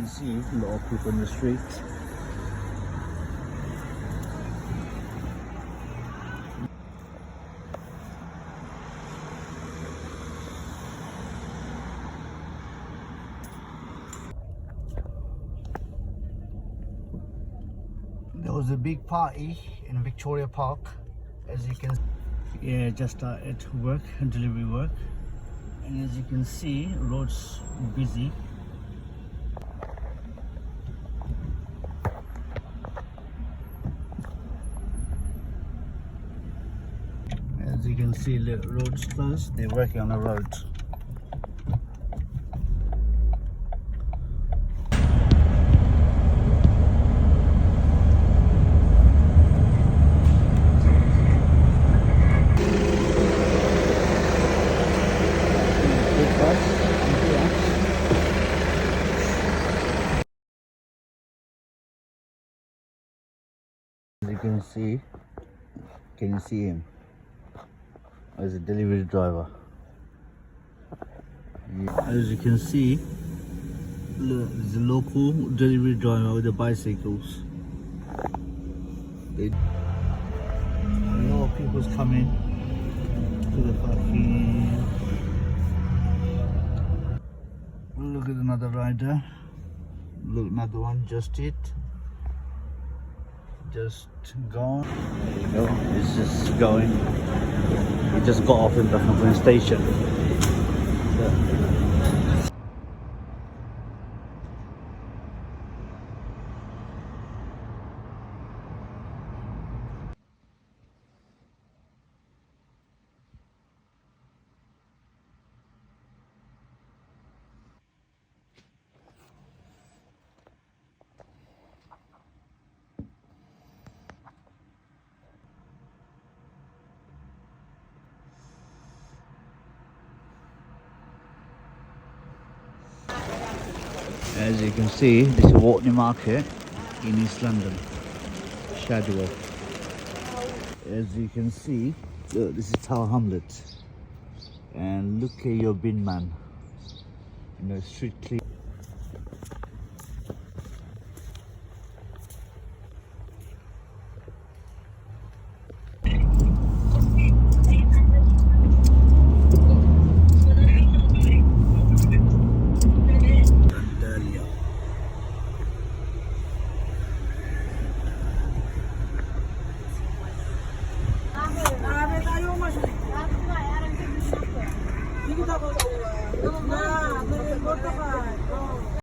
can see a lot of people in the streets. There was a big party in Victoria Park, as you can. Yeah, just started work, delivery work, and as you can see, roads busy. As you can see, the roads closed. They're working on the road. As you can see, can you see him? As a delivery driver. As you can see, there's a local delivery driver with the bicycles. A lot of people's coming to the parking. Look at another rider. Look, another one, just gone. There you go, it's just going. He just got off in the station. As you can see, this is Watney Market in East London, Shadwell. As you can see, look, this is Tower Hamlet, and look at your bin man, strictly.